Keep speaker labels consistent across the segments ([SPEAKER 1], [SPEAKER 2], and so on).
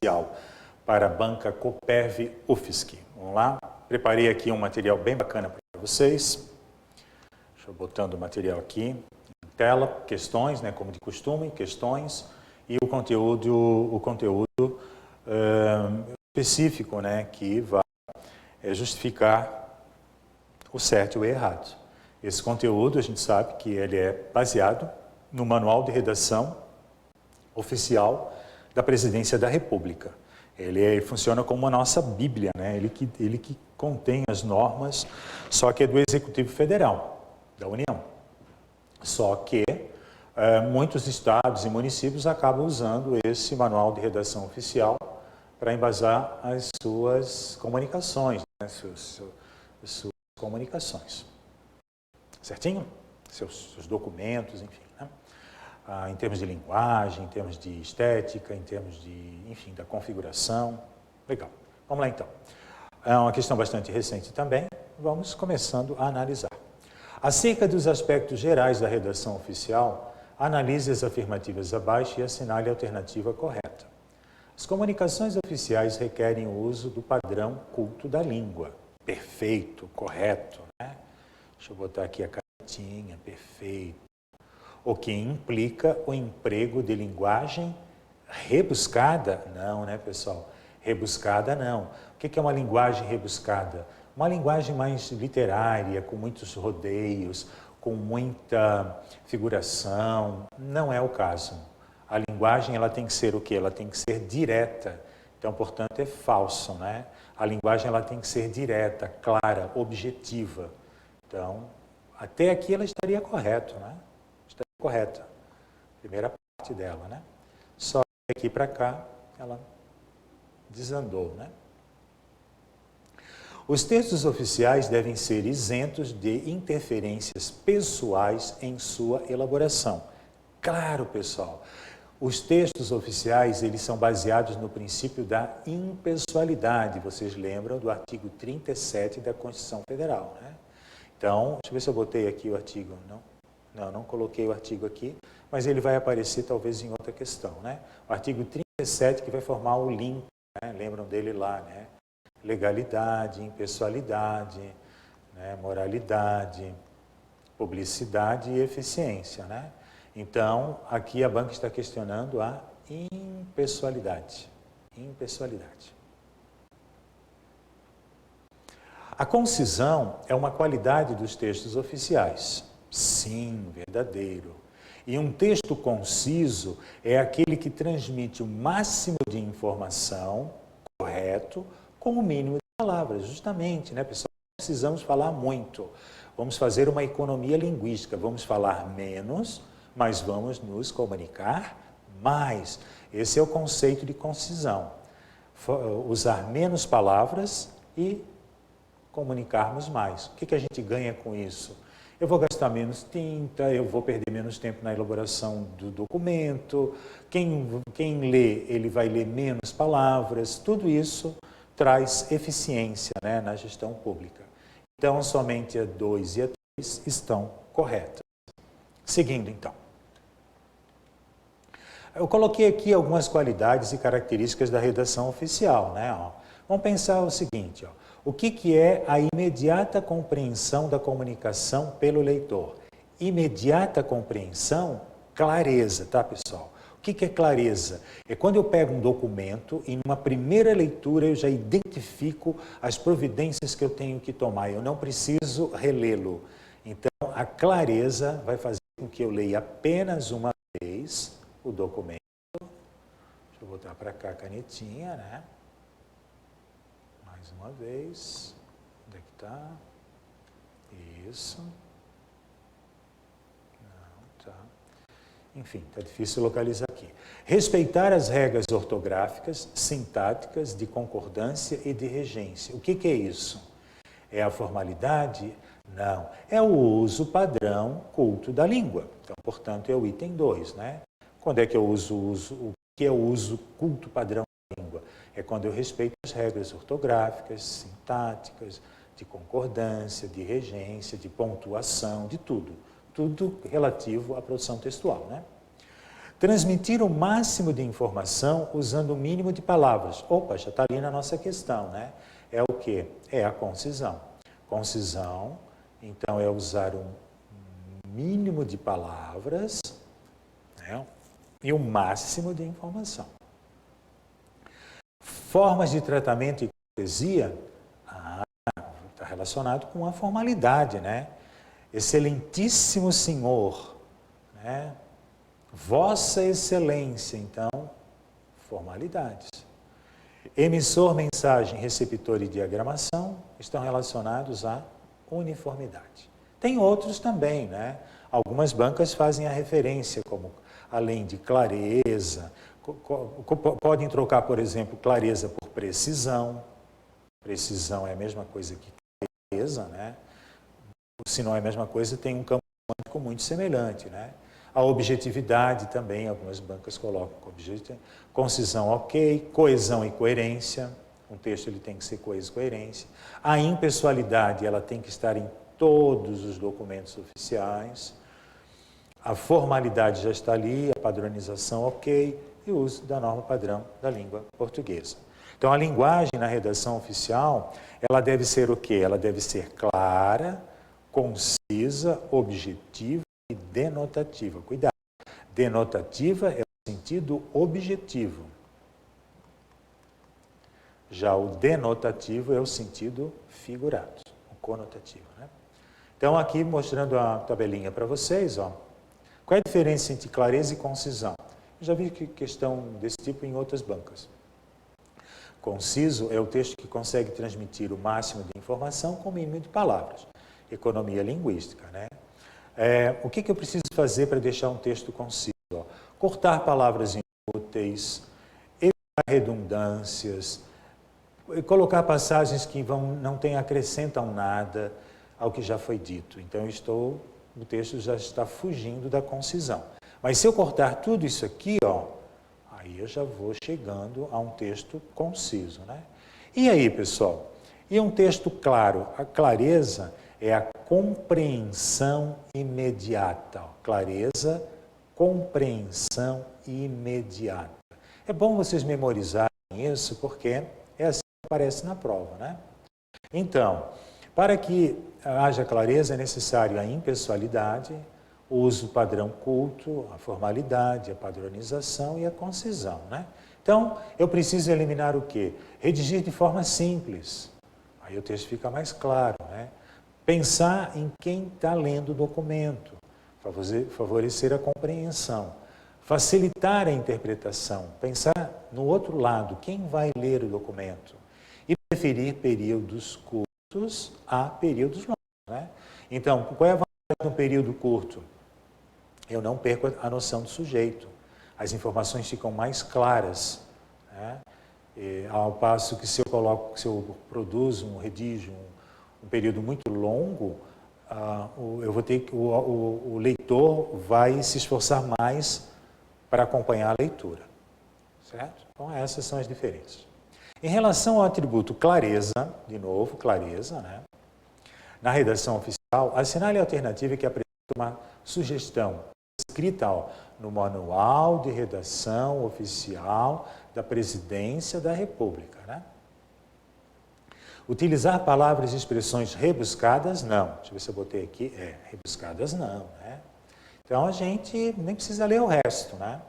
[SPEAKER 1] Oficial para a banca Cooperv UFSC. Vamos lá? Preparei aqui um material bem bacana para vocês. Deixa eu botando o material aqui em tela, questões, né, como de costume, questões e o conteúdo específico, né, que vai justificar o certo e o errado. Esse conteúdo, a gente sabe que ele é baseado no Manual de Redação Oficial da Presidência da República. Ele funciona como a nossa Bíblia, né? Ele que contém as normas, só que é do Executivo Federal, da União. Só que muitos estados e municípios acabam usando esse Manual de Redação Oficial para embasar as suas comunicações, né? Suas comunicações. Certinho? Seus documentos, enfim, né? Em termos de linguagem, em termos de estética, em termos de, enfim, da configuração. Legal. Vamos lá, então. É uma questão bastante recente também. Vamos começando a analisar. Acerca dos aspectos gerais da redação oficial, analise as afirmativas abaixo e assinale a alternativa correta. As comunicações oficiais requerem o uso do padrão culto da língua. Perfeito, correto, né? Deixa eu botar aqui a canetinha, perfeito. O que implica o emprego de linguagem rebuscada? Não, né, pessoal? Rebuscada não. O que é uma linguagem rebuscada? Uma linguagem mais literária, com muitos rodeios, com muita figuração. Não é o caso. A linguagem ela tem que ser o quê? Ela tem que ser direta. Então, portanto, é falso, né? A linguagem ela tem que ser direta, clara, objetiva. Então, até aqui ela estaria correta, né? Correta. Primeira parte dela, né? Só que aqui para cá ela desandou, né? Os textos oficiais devem ser isentos de interferências pessoais em sua elaboração. Claro, pessoal. Os textos oficiais, eles são baseados no princípio da impessoalidade. Vocês lembram do artigo 37 da Constituição Federal, né? Então, deixa eu ver se eu botei aqui o artigo, não coloquei o artigo aqui, mas ele vai aparecer talvez em outra questão, né? O artigo 37 que vai formar o link, né? Lembram dele lá, né? Legalidade, impessoalidade, né? Moralidade, publicidade e eficiência, né? Então, aqui a banca está questionando a impessoalidade. Impessoalidade. A concisão é uma qualidade dos textos oficiais. Sim, verdadeiro. E um texto conciso é aquele que transmite o máximo de informação, correto, com o mínimo de palavras. Justamente, né, pessoal? Precisamos falar muito. Vamos fazer uma economia linguística. Vamos falar menos, mas vamos nos comunicar mais. Esse é o conceito de concisão. Usar menos palavras e comunicarmos mais. O que a gente ganha com isso? Eu vou gastar menos tinta, eu vou perder menos tempo na elaboração do documento, quem lê, ele vai ler menos palavras, tudo isso traz eficiência, né, na gestão pública. Então, somente a 2 e a 3 estão corretas. Seguindo, então. Eu coloquei aqui algumas qualidades e características da redação oficial, né? Vamos pensar o seguinte, o que é a imediata compreensão da comunicação pelo leitor? Imediata compreensão, clareza, tá, pessoal? O que é clareza? É quando eu pego um documento e numa primeira leitura eu já identifico as providências que eu tenho que tomar. Eu não preciso relê-lo. Então, a clareza vai fazer com que eu leia apenas uma vez o documento. Deixa eu botar para cá a canetinha, né? Mais uma vez. Onde é que está? Isso. Não, tá. Enfim, está difícil localizar aqui. Respeitar as regras ortográficas, sintáticas, de concordância e de regência. O que é isso? É a formalidade? Não. É o uso padrão culto da língua. Então, portanto, é o item 2, né? Quando é que eu o que é o uso culto padrão da língua? É quando eu respeito as regras ortográficas, sintáticas, de concordância, de regência, de pontuação, de tudo. Tudo relativo à produção textual, né? Transmitir o máximo de informação usando o mínimo de palavras. Opa, já está ali na nossa questão, né? É o quê? É a concisão. Concisão, então, é usar um mínimo de palavras, né? E o máximo de informação. Formas de tratamento e cortesia, está relacionado com a formalidade, né? Excelentíssimo senhor, né? Vossa Excelência, então, formalidades. Emissor, mensagem, receptor e diagramação estão relacionados à uniformidade. Tem outros também, né? Algumas bancas fazem a referência, como além de clareza, podem trocar, por exemplo, clareza por precisão. Precisão é a mesma coisa que clareza, né? Se não é a mesma coisa, tem um campo semântico muito semelhante, né? A objetividade também, algumas bancas colocam concisão, ok, coesão e coerência, um texto ele tem que ser coeso e coerência. A impessoalidade, ela tem que estar em todos os documentos oficiais. A formalidade já está ali, a padronização, ok, e o uso da norma padrão da língua portuguesa. Então, a linguagem na redação oficial, ela deve ser o quê? Ela deve ser clara, concisa, objetiva e denotativa. Cuidado, denotativa é o sentido objetivo. Já o denotativo é o sentido figurado, o conotativo, né? Então, aqui mostrando a tabelinha para vocês, ó. Qual é a diferença entre clareza e concisão? Eu já vi questão desse tipo em outras bancas. Conciso é o texto que consegue transmitir o máximo de informação com o mínimo de palavras. Economia linguística, né? O que eu preciso fazer para deixar um texto conciso? Ó? Cortar palavras inúteis, evitar redundâncias, colocar passagens que não acrescentam nada ao que já foi dito. Então, o texto já está fugindo da concisão. Mas se eu cortar tudo isso aqui, ó, aí eu já vou chegando a um texto conciso, né? E aí, pessoal? E um texto claro? A clareza é a compreensão imediata. Clareza, compreensão imediata. É bom vocês memorizarem isso, porque é assim que aparece na prova, né? Então, para que haja clareza é necessário a impessoalidade, o uso padrão culto, a formalidade, a padronização e a concisão, né? Então, eu preciso eliminar o quê? Redigir de forma simples. Aí o texto fica mais claro, né? Pensar em quem está lendo o documento, favorecer a compreensão, facilitar a interpretação, pensar no outro lado, quem vai ler o documento e preferir períodos curtos a períodos longos, né? Então, qual é a vantagem de um período curto? Eu não perco a noção do sujeito, as informações ficam mais claras, né? Ao passo que se eu produzo, redijo um período muito longo, eu vou ter o leitor vai se esforçar mais para acompanhar a leitura, certo? Então essas são as diferenças. Em relação ao atributo clareza, de novo, clareza, né? Na redação oficial, assinale a alternativa que apresenta uma sugestão escrita no Manual de Redação Oficial da Presidência da República, né? Utilizar palavras e expressões rebuscadas, não. Deixa eu ver se eu botei aqui. Rebuscadas não, né? Então, a gente nem precisa ler o resto, né?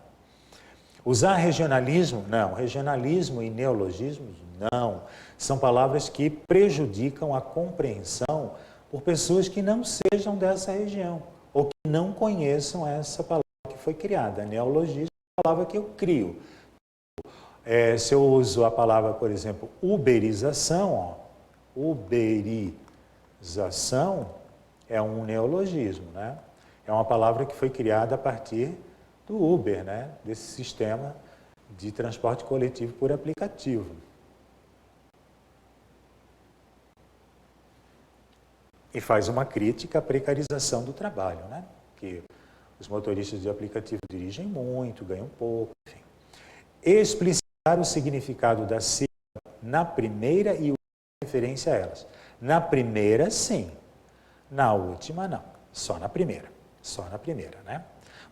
[SPEAKER 1] Usar regionalismo, não. Regionalismo e neologismos, não. São palavras que prejudicam a compreensão por pessoas que não sejam dessa região ou que não conheçam essa palavra que foi criada. Neologismo é a palavra que eu crio. Se eu uso a palavra, por exemplo, uberização, ó, uberização é um neologismo, né? É uma palavra que foi criada a partir do Uber, né? Desse sistema de transporte coletivo por aplicativo. E faz uma crítica à precarização do trabalho, né? Que os motoristas de aplicativo dirigem muito, ganham pouco, enfim. Explicitar o significado da sigla na primeira e última referência a elas. Na primeira, sim. Na última, não. Só na primeira. Só na primeira, né?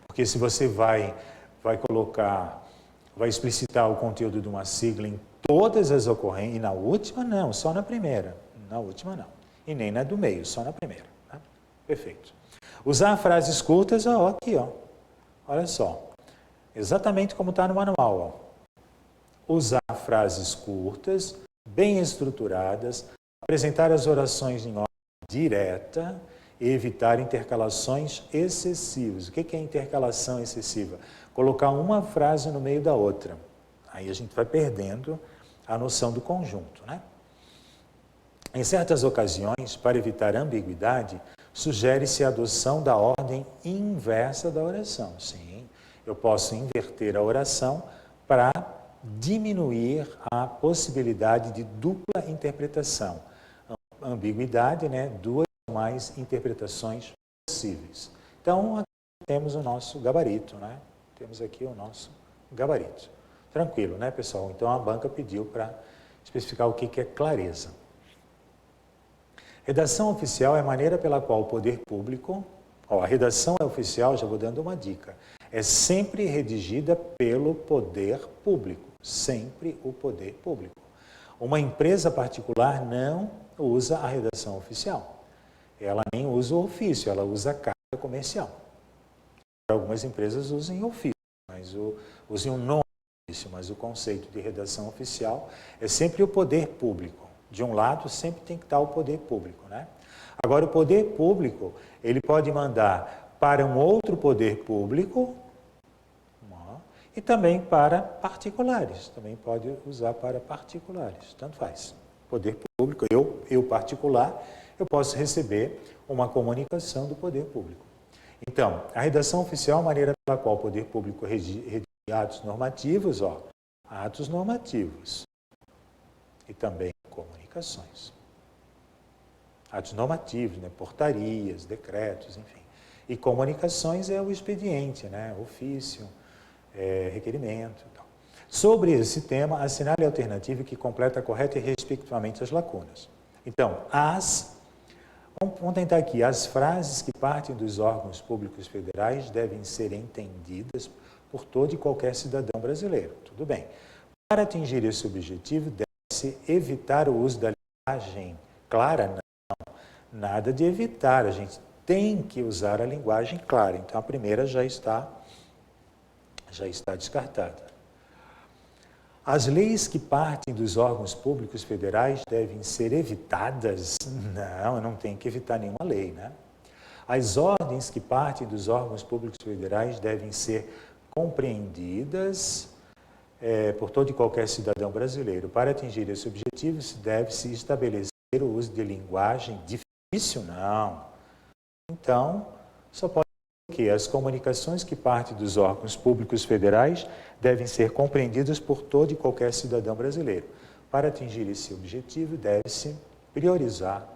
[SPEAKER 1] Porque se você vai vai colocar, vai explicitar o conteúdo de uma sigla em todas as ocorrências, e na última não, só na primeira. Na última não. E nem na do meio, só na primeira. Tá? Perfeito. Usar frases curtas, ó, aqui, ó. Olha só. Exatamente como está no manual, ó. Usar frases curtas, bem estruturadas, apresentar as orações em ordem direta e evitar intercalações excessivas. O que é intercalação excessiva? Colocar uma frase no meio da outra. Aí a gente vai perdendo a noção do conjunto, né? Em certas ocasiões, para evitar ambiguidade, sugere-se a adoção da ordem inversa da oração. Sim, eu posso inverter a oração para diminuir a possibilidade de dupla interpretação. Ambiguidade, né? Duas ou mais interpretações possíveis. Então, aqui temos o nosso gabarito, né? Temos aqui o nosso gabarito. Tranquilo, né, pessoal? Então, a banca pediu para especificar o que é clareza. Redação oficial é a maneira pela qual o poder público... Ó, a redação oficial, já vou dando uma dica, é sempre redigida pelo poder público. Sempre o poder público. Uma empresa particular não usa a redação oficial. Ela nem usa o ofício, ela usa a carta comercial. Algumas empresas usam ofício, usam um nome ofício, mas o conceito de redação oficial é sempre o poder público. De um lado, sempre tem que estar o poder público, né? Agora, o poder público, ele pode mandar para um outro poder público e também para particulares. Também pode usar para particulares, tanto faz. Poder público, eu particular, eu posso receber uma comunicação do poder público. Então, a redação oficial é a maneira pela qual o poder público redige atos normativos, ó, atos normativos e também comunicações. Atos normativos, né, portarias, decretos, enfim. E comunicações é o expediente, né, ofício, requerimento e tal. Sobre esse tema, assinale a alternativa que completa correta e respectivamente as lacunas. Então, vamos tentar aqui, as frases que partem dos órgãos públicos federais devem ser entendidas por todo e qualquer cidadão brasileiro. Tudo bem. Para atingir esse objetivo, deve-se evitar o uso da linguagem clara? Não, nada de evitar, a gente tem que usar a linguagem clara. Então, a primeira já está descartada. As leis que partem dos órgãos públicos federais devem ser evitadas? Não, eu não tenho que evitar nenhuma lei, né? As ordens que partem dos órgãos públicos federais devem ser compreendidas por todo e qualquer cidadão brasileiro. Para atingir esse objetivo, deve-se estabelecer o uso de linguagem difícil? Não. Então, só pode que as comunicações que partem dos órgãos públicos federais devem ser compreendidas por todo e qualquer cidadão brasileiro. Para atingir esse objetivo, deve-se priorizar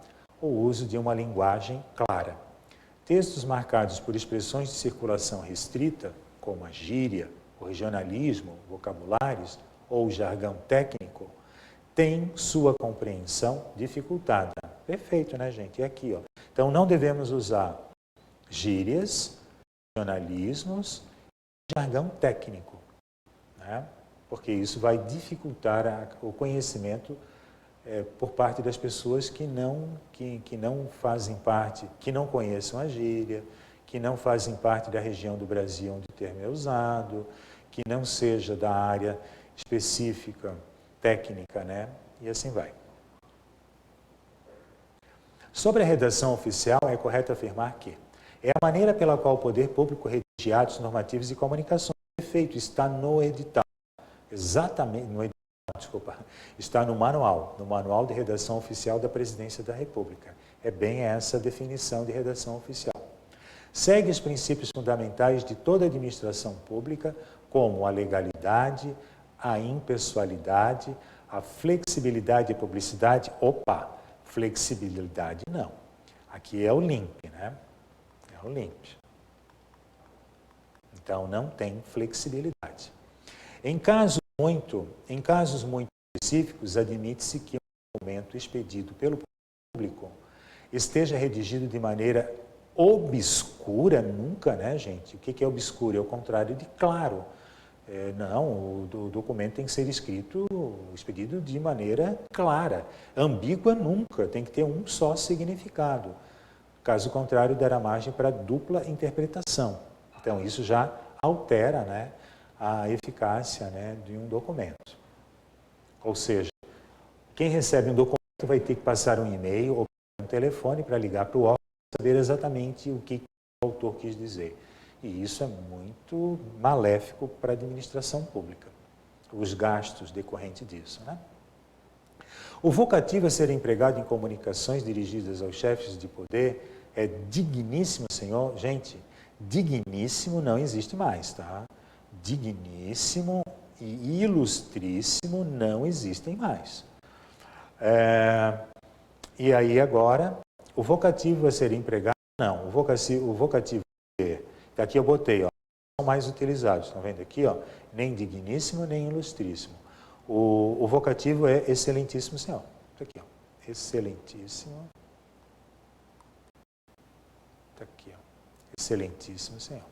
[SPEAKER 1] o uso de uma linguagem clara. Textos marcados por expressões de circulação restrita, como a gíria, o regionalismo, vocabulários ou jargão técnico, têm sua compreensão dificultada. Perfeito, né, gente? É aqui, ó. Então, não devemos usar gírias, regionalismos e jargão técnico, né? Porque isso vai dificultar o conhecimento por parte das pessoas que não fazem parte, que não conheçam a gíria, que não fazem parte da região do Brasil onde o termo é usado, que não seja da área específica, técnica, né? E assim vai. Sobre a redação oficial, é correto afirmar que é a maneira pela qual o poder público redige atos normativos e comunicações. Perfeito, está no edital. Exatamente, está no Manual de Redação Oficial da Presidência da República. É bem essa a definição de redação oficial. Segue os princípios fundamentais de toda administração pública, como a legalidade, a impessoalidade, a flexibilidade e a publicidade. Opa, flexibilidade não. Aqui é o LIMP, né? É o LIMP. Então, não tem flexibilidade. Em casos muito específicos, admite-se que um documento expedido pelo público esteja redigido de maneira obscura, nunca, né, gente? O que é obscuro? É o contrário de claro. Não, o documento tem que ser expedido de maneira clara. Ambígua nunca, tem que ter um só significado. Caso contrário, dará margem para dupla interpretação. Então, isso já altera, né, a eficácia, né, de um documento. Ou seja, quem recebe um documento vai ter que passar um e-mail ou um telefone para ligar para o órgão para saber exatamente o que o autor quis dizer. E isso é muito maléfico para a administração pública, os gastos decorrentes disso, né? O vocativo a ser empregado em comunicações dirigidas aos chefes de poder é digníssimo, senhor. Gente, digníssimo não existe mais, tá? Digníssimo e ilustríssimo não existem mais. E aí agora, o vocativo a ser empregado, não, o vocativo que aqui eu botei, ó, são mais utilizados, estão vendo aqui, ó, nem digníssimo, nem ilustríssimo. O vocativo é excelentíssimo senhor. Está aqui, ó, excelentíssimo. Está aqui, ó, excelentíssimo senhor.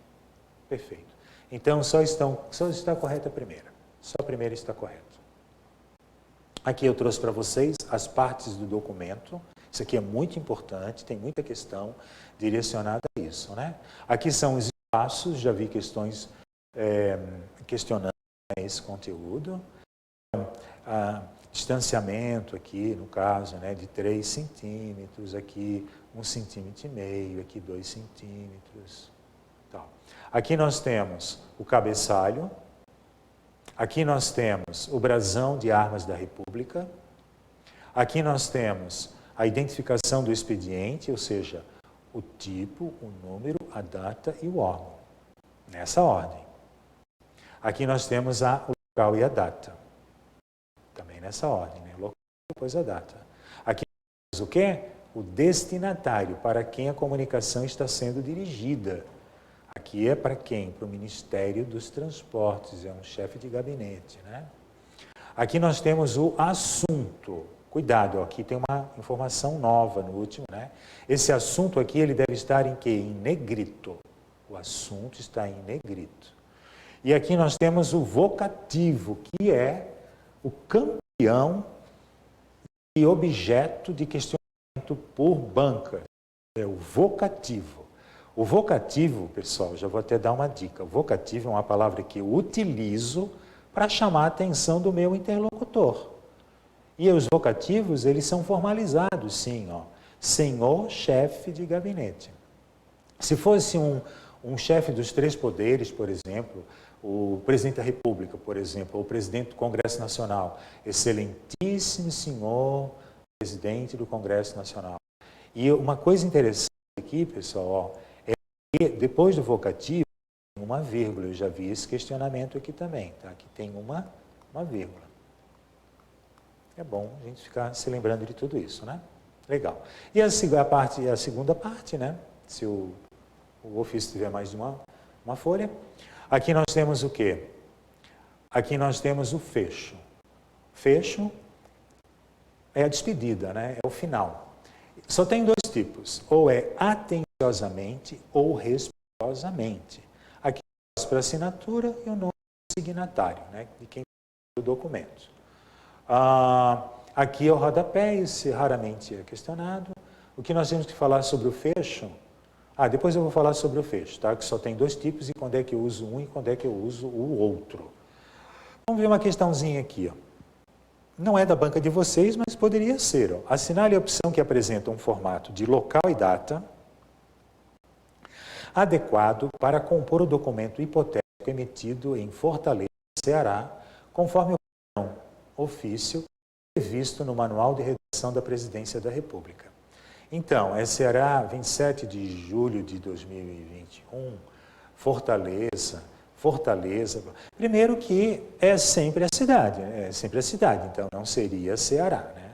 [SPEAKER 1] Perfeito. Então, só está correta a primeira. Só a primeira está correta. Aqui eu trouxe para vocês as partes do documento. Isso aqui é muito importante, tem muita questão direcionada a isso, né? Aqui são os espaços, já vi questões questionando esse conteúdo. Distanciamento aqui, no caso, né, de 3 centímetros, aqui 1,5 centímetro, aqui 2 centímetros. Tal. Aqui nós temos o cabeçalho, aqui nós temos o brasão de armas da República, aqui nós temos a identificação do expediente, ou seja, o tipo, o número, a data e o órgão, nessa ordem. Aqui nós temos o local e a data, também nessa ordem, né? Local e depois a data. Aqui nós temos o quê? O destinatário, para quem a comunicação está sendo dirigida. Aqui é para quem? Para o Ministério dos Transportes, é um chefe de gabinete, né? Aqui nós temos o assunto. Cuidado, aqui tem uma informação nova no último, né? Esse assunto aqui, ele deve estar em quê? Em negrito. O assunto está em negrito. E aqui nós temos o vocativo, que é o campeão e objeto de questionamento por banca. É o vocativo. O vocativo, pessoal, já vou até dar uma dica. O vocativo é uma palavra que eu utilizo para chamar a atenção do meu interlocutor. E os vocativos, eles são formalizados, sim, ó. Senhor chefe de gabinete. Se fosse um chefe dos 3 poderes, por exemplo, o presidente da República, por exemplo, ou o presidente do Congresso Nacional, excelentíssimo senhor presidente do Congresso Nacional. E uma coisa interessante aqui, pessoal, ó, é que depois do vocativo, tem uma vírgula. Eu já vi esse questionamento aqui também, tá? Aqui tem uma vírgula. É bom a gente ficar se lembrando de tudo isso, né? Legal. E a segunda parte, né? Se o ofício tiver mais de uma folha. Aqui nós temos o quê? Aqui nós temos o fecho. Fecho é a despedida, né? É o final. Só tem 2 tipos. Ou é atenciosamente ou respeitosamente. Aqui para assinatura e o nome do signatário, né? De quem tem o documento. Aqui é o rodapé, esse raramente é questionado. O que nós temos que falar sobre o fecho? Depois eu vou falar sobre o fecho, tá? Que só tem 2 tipos e quando é que eu uso um e quando é que eu uso o outro. Vamos ver uma questãozinha aqui, ó. Não é da banca de vocês, mas poderia ser, ó. Assinale a opção que apresenta um formato de local e data adequado para compor o documento hipotético emitido em Fortaleza, Ceará, conforme o ofício previsto no Manual de Redação da Presidência da República. Então, Ceará, 27 de julho de 2021, Fortaleza. Primeiro que é sempre a cidade, então não seria Ceará, né?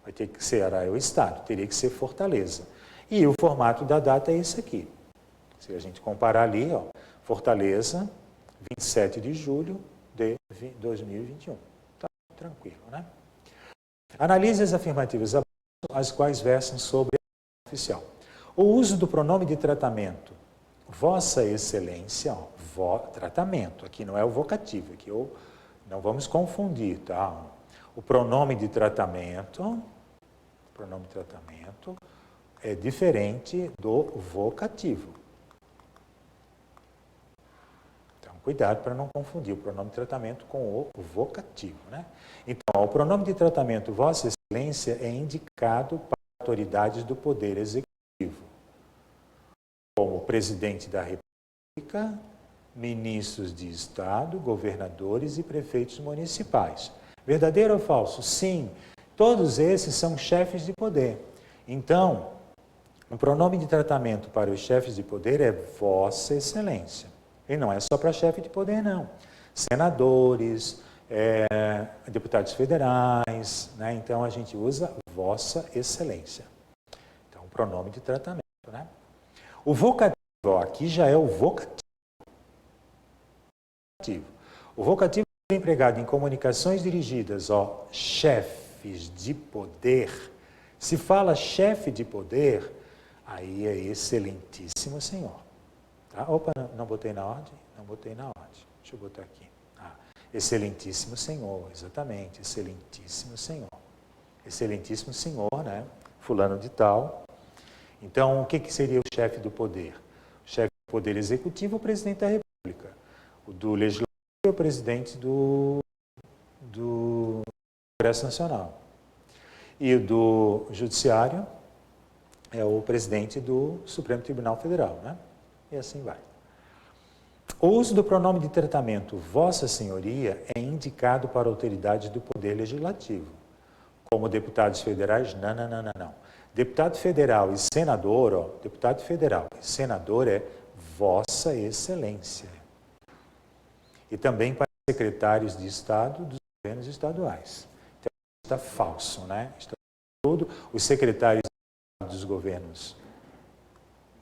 [SPEAKER 1] Vai ter que Ceará é o estado, teria que ser Fortaleza. E o formato da data é esse aqui. Se a gente comparar ali, ó, Fortaleza, 27 de julho de 2021. Tá tranquilo, né? Analise as afirmativas abaixo, as quais versam sobre a oficial. O uso do pronome de tratamento Vossa Excelência, ó, tratamento. Aqui não é o vocativo, aqui não vamos confundir, tá? O pronome de tratamento é diferente do vocativo. Então, cuidado para não confundir o pronome de tratamento com o vocativo, né? Então, o pronome de tratamento Vossa Excelência é indicado para autoridades do Poder Executivo, como Presidente da República, ministros de Estado, governadores e prefeitos municipais. Verdadeiro ou falso? Sim, todos esses são chefes de poder. Então, o pronome de tratamento para os chefes de poder é Vossa Excelência. E não é só para chefe de poder, não. Senadores, deputados federais, né? Então a gente usa Vossa Excelência. Então, o pronome de tratamento, né? O vocativo, ó, aqui já é o vocativo. O vocativo é empregado em comunicações dirigidas a chefes de poder. Se fala chefe de poder, aí é excelentíssimo senhor. Tá? Opa, não botei na ordem? Não botei na ordem. Deixa eu botar aqui. Excelentíssimo senhor, exatamente, excelentíssimo senhor. Excelentíssimo senhor, né? Fulano de tal. Então, o que seria o chefe do poder? O chefe do poder executivo é o presidente da República. O do legislativo é o presidente do Congresso Nacional. E o do judiciário é o presidente do Supremo Tribunal Federal, né? E assim vai. O uso do pronome de tratamento Vossa Senhoria é indicado para autoridades do Poder Legislativo, como deputados federais, não. Deputado federal e senador, ó, deputado federal e senador é Vossa Excelência. E também para secretários de Estado dos governos estaduais. Então, está falso, né? Está tudo. Os secretários dos governos.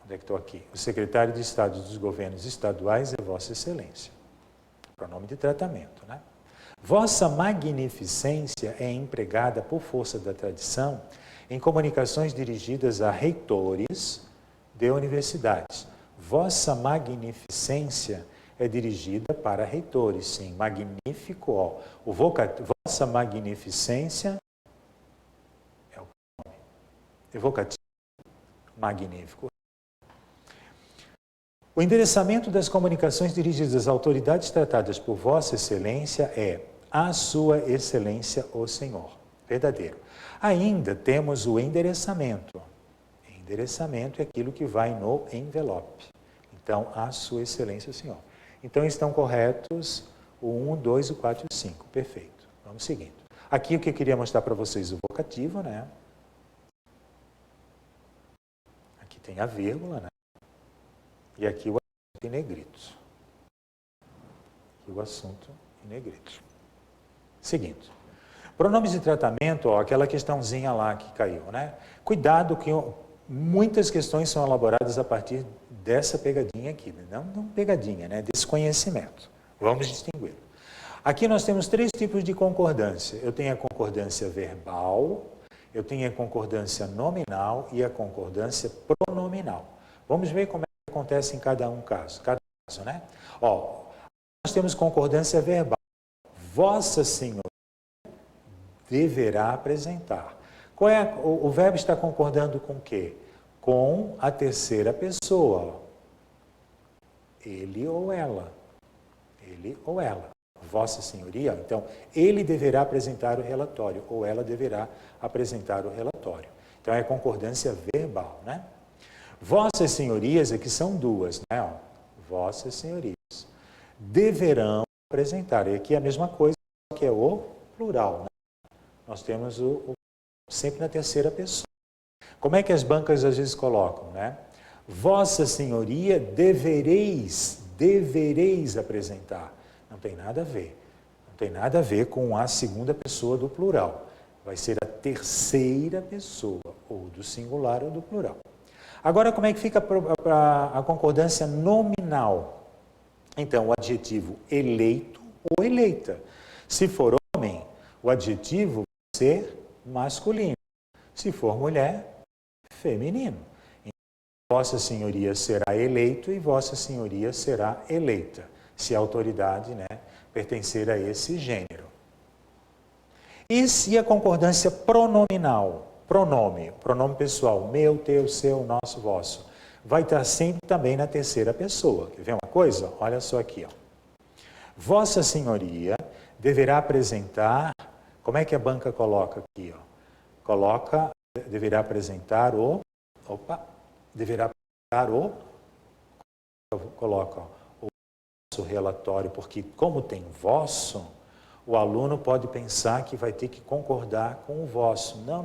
[SPEAKER 1] Onde é que estou aqui? O secretário de Estado dos governos estaduais é Vossa Excelência. Pronome de tratamento, né? Vossa Magnificência é empregada por força da tradição em comunicações dirigidas a reitores de universidades. Vossa Magnificência é dirigida para reitores, sim. Magnífico, ó. Vossa Magnificência é o nome. Evocativo, magnífico. O endereçamento das comunicações dirigidas a autoridades tratadas por Vossa Excelência é a Sua Excelência, o Senhor. Verdadeiro. Ainda temos o endereçamento. Endereçamento é aquilo que vai no envelope. Então, a Sua Excelência, o Senhor. Então, estão corretos o 1, 2, o 4 e o 5. Perfeito. Vamos seguindo. Aqui o que eu queria mostrar para vocês, o vocativo, né? Aqui tem a vírgula, né? E aqui o assunto em negrito. Aqui o assunto em negrito. Seguindo. Pronomes de tratamento, ó, aquela questãozinha lá que caiu, né? Cuidado que muitas questões são elaboradas a partir dessa pegadinha aqui. Não pegadinha, né? Desse conhecimento. Vamos distingui-lo. Aqui nós temos 3 tipos de concordância. Eu tenho a concordância verbal, eu tenho a concordância nominal e a concordância pronominal. Vamos ver como é que acontece em cada caso, né? Ó, nós temos concordância verbal. Vossa Senhoria deverá apresentar. Qual é o verbo está concordando com o quê? Com a terceira pessoa. Ele ou ela. Ele ou ela. Vossa Senhoria, então, ele deverá apresentar o relatório, ou ela deverá apresentar o relatório. Então, é concordância verbal, né? Vossas Senhorias, aqui são 2, né? Ó, Vossas Senhorias deverão apresentar. E aqui é a mesma coisa, que é o plural, né? Nós temos sempre na terceira pessoa. Como é que as bancas às vezes colocam, né? Vossa Senhoria devereis apresentar. Não tem nada a ver. Não tem nada a ver com a segunda pessoa do plural. Vai ser a terceira pessoa, ou do singular ou do plural. Agora, como é que fica a concordância nominal? Então, o adjetivo eleito ou eleita. Se for homem, o adjetivo vai ser masculino. Se for mulher, feminino. Vossa Senhoria será eleito e Vossa Senhoria será eleita, se a autoridade, né, pertencer a esse gênero. E se a concordância pronominal, pronome pessoal, meu, teu, seu, nosso, vosso, vai estar sempre também na terceira pessoa. Quer ver uma coisa? Olha só aqui, ó. Vossa Senhoria deverá apresentar, como é que a banca coloca aqui, ó? Deverá apresentar coloca o vosso relatório, porque como tem vosso, o aluno pode pensar que vai ter que concordar com o vosso. Não,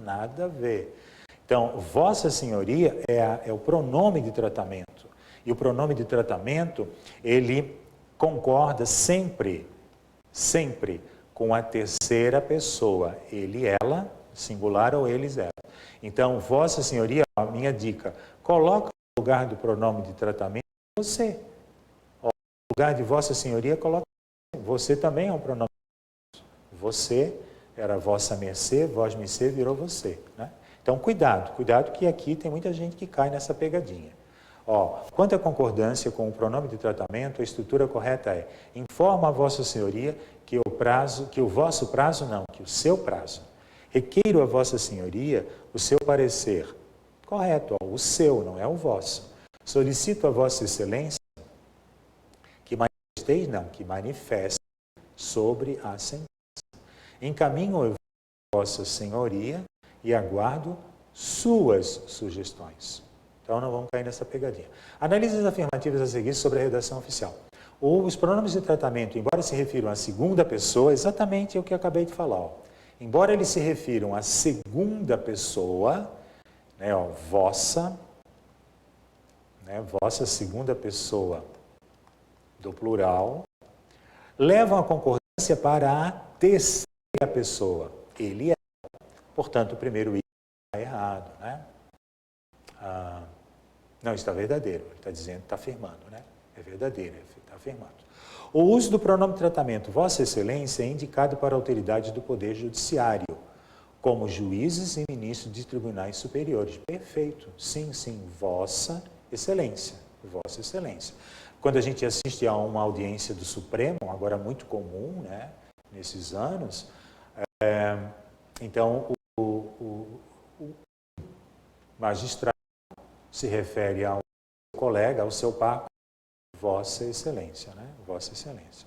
[SPEAKER 1] nada a ver. Então, Vossa Senhoria é o pronome de tratamento. E o pronome de tratamento, ele concorda sempre com a terceira pessoa. Ele, ela, singular ou eles, ela. Então, Vossa Senhoria, a minha dica, coloca no lugar do pronome de tratamento você. No lugar de Vossa Senhoria, coloca você também é um pronome. Você era vossa mercê, vós mercê virou você, né? Então, cuidado que aqui tem muita gente que cai nessa pegadinha. Quanto à concordância com o pronome de tratamento, a estrutura correta é: informa a Vossa Senhoria que o seu prazo. Requeiro a Vossa Senhoria o seu parecer. Correto, o seu, não é o vosso. Solicito a Vossa Excelência que manifeste sobre a sentença. Encaminho a Vossa Senhoria e aguardo suas sugestões. Então, não vamos cair nessa pegadinha. Analise as afirmativas a seguir sobre a redação oficial. Os pronomes de tratamento, embora se refiram à segunda pessoa, exatamente o que eu acabei de falar. Embora eles se refiram à segunda pessoa, né, vossa, né, vossa segunda pessoa do plural, levam a concordância para a terceira pessoa. Ele é. Portanto, o primeiro I está errado, né? Não, está verdadeiro. Ele está dizendo, está afirmando, né? É verdadeiro, está afirmando. O uso do pronome de tratamento Vossa Excelência é indicado para autoridades do Poder Judiciário, como juízes e ministros de tribunais superiores. Perfeito. Sim, Vossa Excelência. Vossa Excelência. Quando a gente assiste a uma audiência do Supremo, agora muito comum, né, nesses anos, então o magistrado se refere ao colega, ao seu par, Vossa Excelência, né? Vossa Excelência.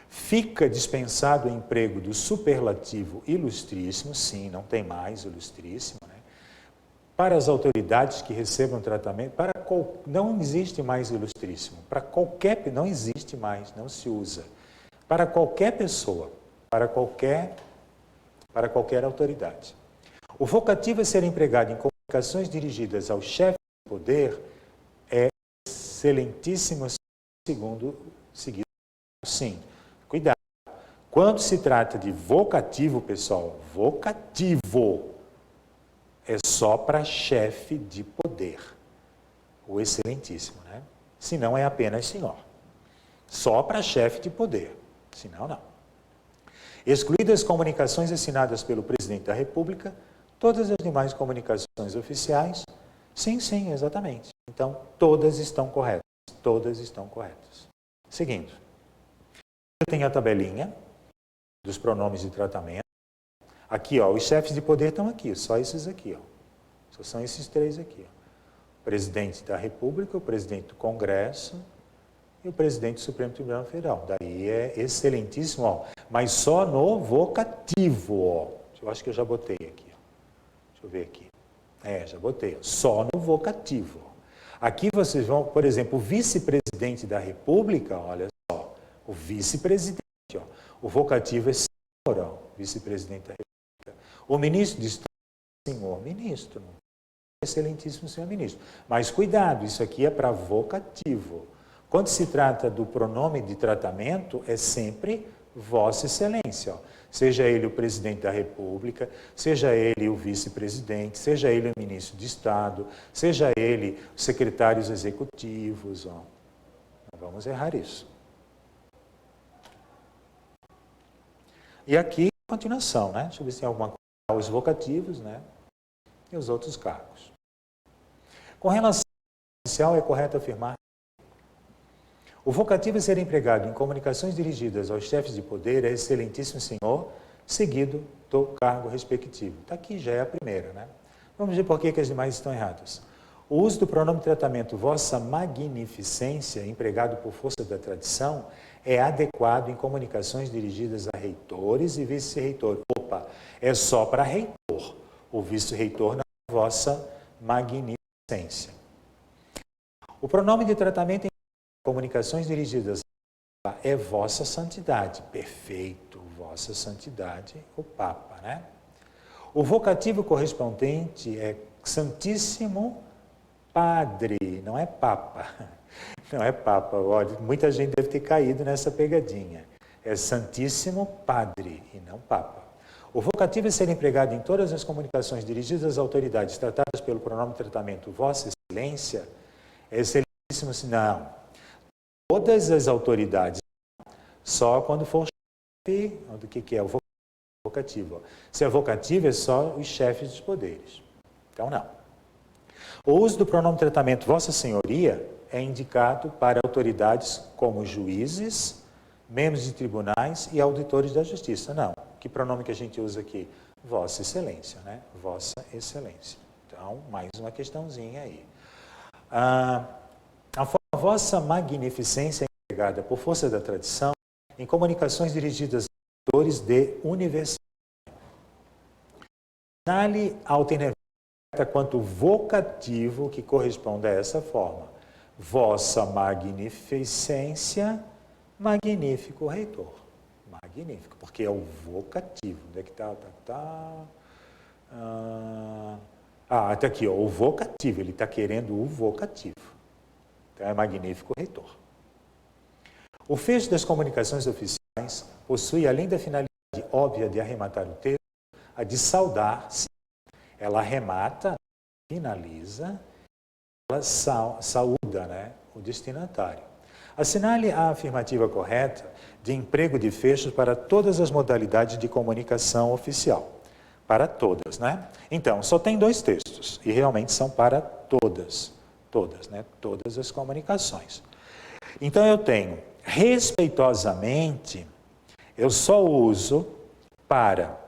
[SPEAKER 1] Fica dispensado o emprego do superlativo ilustríssimo, sim, não tem mais ilustríssimo, né? Para as autoridades que recebam tratamento, não existe mais ilustríssimo, não existe mais, não se usa. Para qualquer pessoa, para qualquer autoridade. O vocativo a ser empregado em comunicações dirigidas ao chefe do poder é excelentíssimo seguido. Sim, cuidado. Quando se trata de vocativo, pessoal, vocativo é só para chefe de poder. O excelentíssimo, né? Senão é apenas senhor. Só para chefe de poder. Senão, não. Excluídas as comunicações assinadas pelo Presidente da República, todas as demais comunicações oficiais, sim, exatamente. Então, todas estão corretas. Todas estão corretas. Seguindo. Eu tenho a tabelinha dos pronomes de tratamento. Aqui, os chefes de poder estão aqui, só esses aqui, Só são esses três aqui, O Presidente da República, o Presidente do Congresso e o Presidente do Supremo Tribunal Federal. Daí é excelentíssimo, mas só no vocativo, Eu acho que eu já botei aqui, Deixa eu ver aqui. Já botei, só no vocativo. Aqui vocês vão, por exemplo, o Vice-Presidente da República, olha só, o Vice-Presidente, O vocativo é senhor, Vice-Presidente da República. O Ministro de Estado, senhor Ministro. Excelentíssimo senhor Ministro. Mas cuidado, isso aqui é para vocativo. Quando se trata do pronome de tratamento, é sempre Vossa Excelência. Seja ele o Presidente da República, seja ele o Vice-Presidente, seja ele o Ministro de Estado, seja ele os secretários executivos. Não vamos errar isso. E aqui, continuação, né? Deixa eu ver se tem alguma coisa. Os vocativos, né? E os outros cargos. Com relação ao inicial, é correto afirmar o vocativo a ser empregado em comunicações dirigidas aos chefes de poder é excelentíssimo senhor, seguido do cargo respectivo. Está aqui, já é a primeira, né? Vamos ver por que as demais estão erradas. O uso do pronome de tratamento vossa magnificência, empregado por força da tradição, é adequado em comunicações dirigidas a reitores e vice-reitor. Opa, é só para reitor. O vice-reitor na vossa magnificência. O pronome de tratamento em comunicações dirigidas a é vossa santidade. Perfeito, vossa santidade, o Papa, né? O vocativo correspondente é Santíssimo Padre, não é Papa. Não é Papa, olha, muita gente deve ter caído nessa pegadinha. É Santíssimo Padre e não Papa. O vocativo a ser empregado em todas as comunicações dirigidas às autoridades tratadas pelo pronome de tratamento Vossa Excelência é excelentíssimo, não. Todas as autoridades, só quando for chefe, o que é o vocativo? Se é vocativo, é só os chefes dos poderes. Então, não. O uso do pronome de tratamento Vossa Senhoria é indicado para autoridades como juízes, membros de tribunais e auditores da justiça. Não. Que pronome que a gente usa aqui? Vossa Excelência, né? Vossa Excelência. Então, mais uma questãozinha aí. A vossa magnificência é empregada por força da tradição em comunicações dirigidas a autores de universidade. Assinale a alternativa quanto vocativo que corresponde a essa forma. Vossa magnificência, magnífico reitor. Magnífico, porque é o vocativo. Onde é que está? Está aqui, ó, o vocativo. Ele está querendo o vocativo. Então, é magnífico reitor. O fecho das comunicações oficiais possui, além da finalidade óbvia de arrematar o texto, a de saudar-se. Ela arremata, finaliza, ela saúda, né, o destinatário. Assinale a afirmativa correta de emprego de fechos para todas as modalidades de comunicação oficial. Para todas, né? Então, só tem 2 textos, e realmente são para todas. Todas, né? Todas as comunicações. Então, eu tenho, respeitosamente, eu só uso para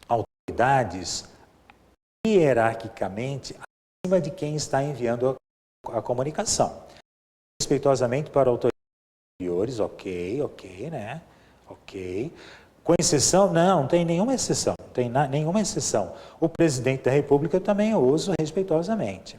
[SPEAKER 1] autoridades hierarquicamente acima de quem está enviando a comunicação. Respeitosamente para autoridades superiores, ok, né? Ok. Com exceção, não tem nenhuma exceção, nenhuma exceção. O presidente da República também eu uso respeitosamente.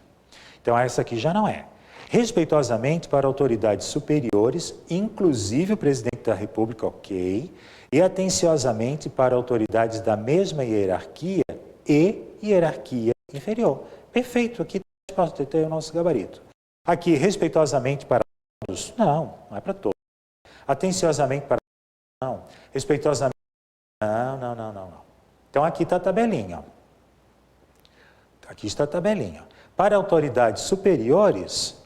[SPEAKER 1] Então, essa aqui já não é. Respeitosamente para autoridades superiores, inclusive o presidente da República, ok, e atenciosamente para autoridades da mesma hierarquia e hierarquia inferior. Perfeito, aqui tem o nosso gabarito. Aqui, respeitosamente para todos, não é para todos. Atenciosamente para todos, não. Respeitosamente, não. Então, aqui está a tabelinha. Aqui está a tabelinha. Para autoridades superiores,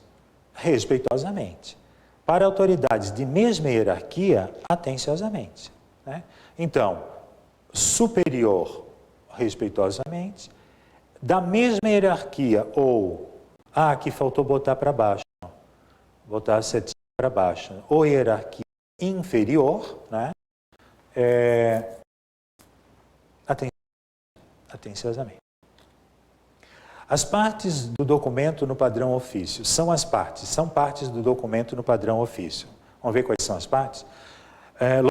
[SPEAKER 1] respeitosamente. Para autoridades de mesma hierarquia, atenciosamente. Né? Então, superior, respeitosamente. Da mesma hierarquia, ou, aqui faltou botar para baixo, não. Botar a setinha para baixo. Ou hierarquia inferior, né? Atenciosamente. As partes do documento no padrão ofício. São partes do documento no padrão ofício. Vamos ver quais são as partes?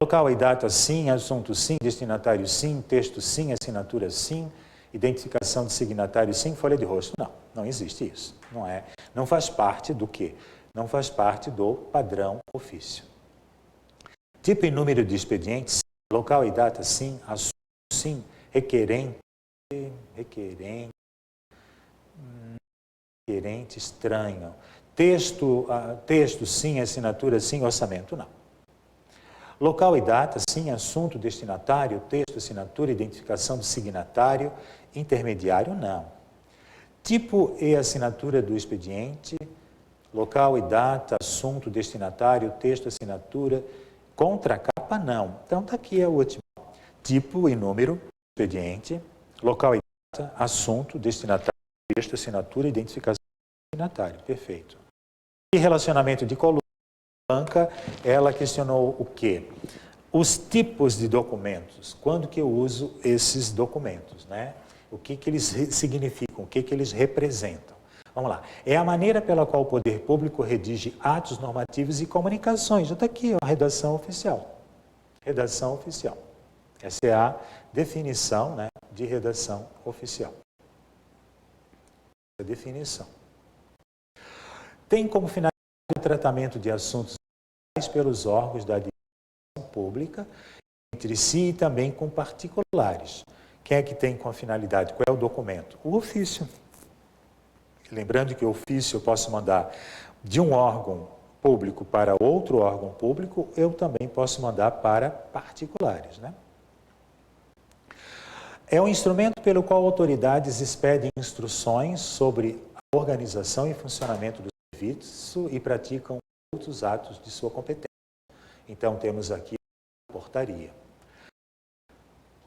[SPEAKER 1] Local e data, sim. Assunto, sim. Destinatário, sim. Texto, sim. Assinatura, sim. Identificação de signatário, sim. Folha de rosto. Não existe isso. Não faz parte do quê? Não faz parte do padrão ofício. Tipo e número de expediente, sim. Local e data, sim. Assunto, sim. Requerente, estranho. Texto, sim. Assinatura, sim. Orçamento, não. Local e data, sim. Assunto, destinatário, texto, assinatura, identificação do signatário, intermediário, não. Tipo e assinatura do expediente, local e data, assunto, destinatário, texto, assinatura, contracapa, não. Então, está aqui a última. Tipo e número, expediente, local e data, assunto, destinatário, texto, assinatura, identificação do destinatário, perfeito. E relacionamento de coluna, Blanca, ela questionou o quê? Os tipos de documentos, quando que eu uso esses documentos, né? O que que eles significam, o que que eles representam. Vamos lá. É a maneira pela qual o poder público redige atos normativos e comunicações. Já está aqui, ó, redação oficial. Redação oficial. Essa é a definição, né, de redação oficial. A definição. Tem como finalidade o tratamento de assuntos pelos órgãos da administração pública, entre si e também com particulares. Quem é que tem com a finalidade? Qual é o documento? O ofício. Lembrando que o ofício eu posso mandar de um órgão público para outro órgão público, eu também posso mandar para particulares, né? É um instrumento pelo qual autoridades expedem instruções sobre a organização e funcionamento do serviço e praticam outros atos de sua competência. Então, temos aqui a portaria.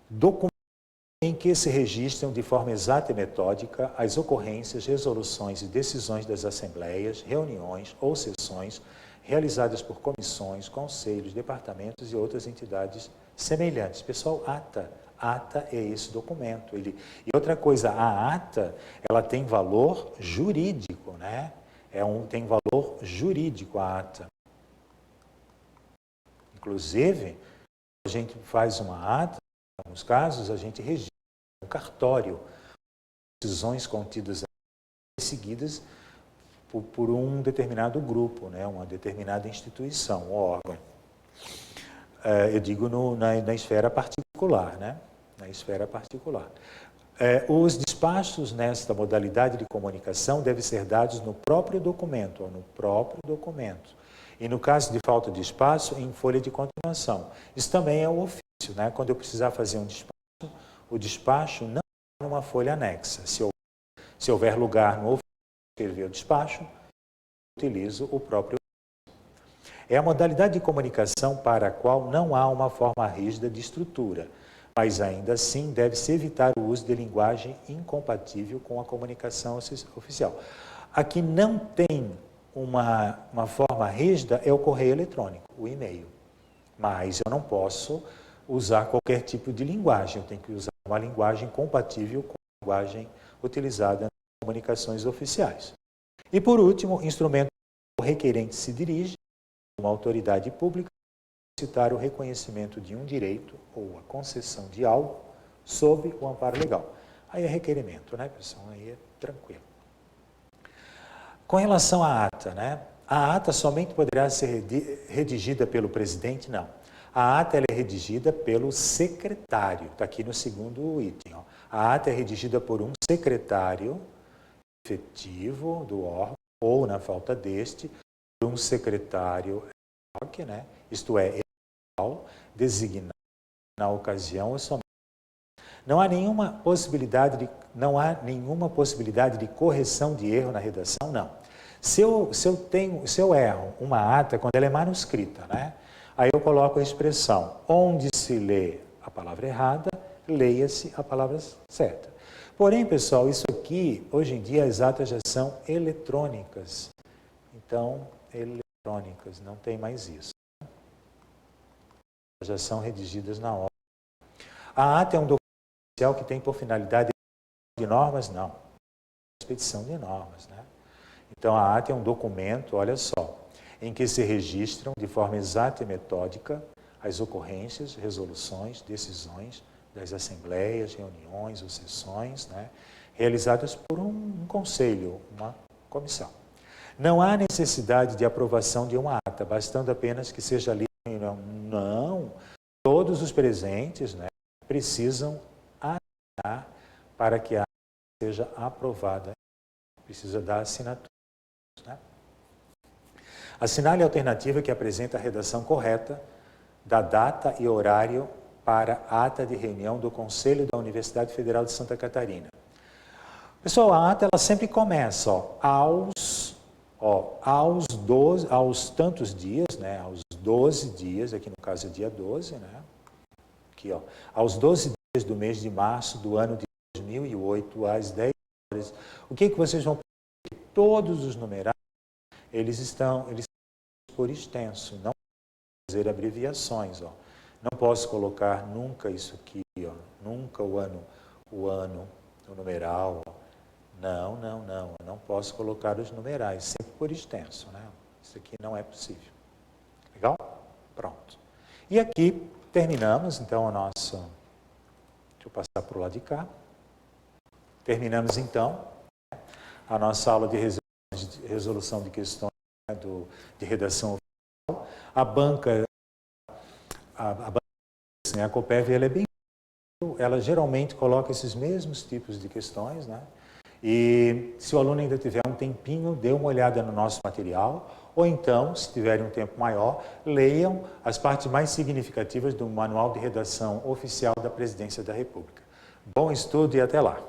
[SPEAKER 1] Documento em que se registram de forma exata e metódica as ocorrências, resoluções e decisões das assembleias, reuniões ou sessões realizadas por comissões, conselhos, departamentos e outras entidades semelhantes. Pessoal, ata. Ata é esse documento. E outra coisa, a ata, ela tem valor jurídico, né? Tem valor jurídico a ata. Inclusive, a gente faz uma ata, em alguns casos, a gente registra um cartório, decisões contidas e seguidas por um determinado grupo, né? Uma determinada instituição, órgão. Eu digo na esfera particular, né? Na esfera particular. Os despachos nesta modalidade de comunicação devem ser dados no próprio documento, ou no próprio documento. E no caso de falta de espaço, em folha de continuação. Isso também é o ofício, né? Quando eu precisar fazer um despacho, o despacho não é numa folha anexa. Se houver lugar no ofício para escrever o despacho, eu utilizo o próprio ofício. É a modalidade de comunicação para a qual não há uma forma rígida de estrutura, mas ainda assim deve-se evitar o uso de linguagem incompatível com a comunicação oficial. Aqui não tem uma forma rígida, é o correio eletrônico, o e-mail. Mas eu não posso usar qualquer tipo de linguagem, eu tenho que usar uma linguagem compatível com a linguagem utilizada nas comunicações oficiais. E por último, instrumento que o requerente se dirige a uma autoridade pública para solicitar o reconhecimento de um direito ou a concessão de algo sob o amparo legal. Aí é requerimento, né, pessoal? Aí é tranquilo. Com relação à ata, né? A ata somente poderá ser redigida pelo presidente? Não. A ata ela é redigida pelo secretário. Está aqui no segundo item. Ó. A ata é redigida por um secretário efetivo do órgão, ou, na falta deste, por um secretário, né? Isto é, designado na ocasião ou somente. Não há nenhuma possibilidade de correção de erro na redação, não. Se eu erro uma ata, quando ela é manuscrita, né? Aí eu coloco a expressão, onde se lê a palavra errada, leia-se a palavra certa. Porém, pessoal, isso aqui, hoje em dia, as atas já são eletrônicas. Então, eletrônicas, não tem mais isso. Já são redigidas na hora. A ata é um documento oficial que tem por finalidade de normas? Não. Expedição de normas, né? Então, a ata é um documento, olha só, em que se registram de forma exata e metódica as ocorrências, resoluções, decisões das assembleias, reuniões ou sessões, né, realizadas por um conselho, uma comissão. Não há necessidade de aprovação de uma ata, bastando apenas que seja lida em reunião. Não, todos os presentes, né, precisam assinar para que a ata seja aprovada. Precisa dar assinatura. Né? Assinale a alternativa que apresenta a redação correta da data e horário para a ata de reunião do Conselho da Universidade Federal de Santa Catarina. Pessoal, a ata ela sempre começa aos tantos dias, né, aos 12 dias, aqui no caso é dia 12, né, aqui, ó, aos 12 dias do mês de março do ano de 2008, às 10 horas. O que vocês vão todos os numerais, eles estão por extenso, não fazer abreviações, ó. Não posso colocar nunca isso aqui, ó, nunca o numeral, ó. Não posso colocar os numerais, sempre por extenso, né? Isso aqui não é possível. Legal? Pronto. E aqui terminamos, então, a nossa... Deixa eu passar para o lado de cá. Terminamos, então, a nossa aula de resolução de questões, né, de redação oficial. A banca, assim, a Coppev, ela é bem... Ela geralmente coloca esses mesmos tipos de questões, né? E se o aluno ainda tiver um tempinho, dê uma olhada no nosso material, ou então, se tiverem um tempo maior, leiam as partes mais significativas do Manual de Redação Oficial da Presidência da República. Bom estudo e até lá!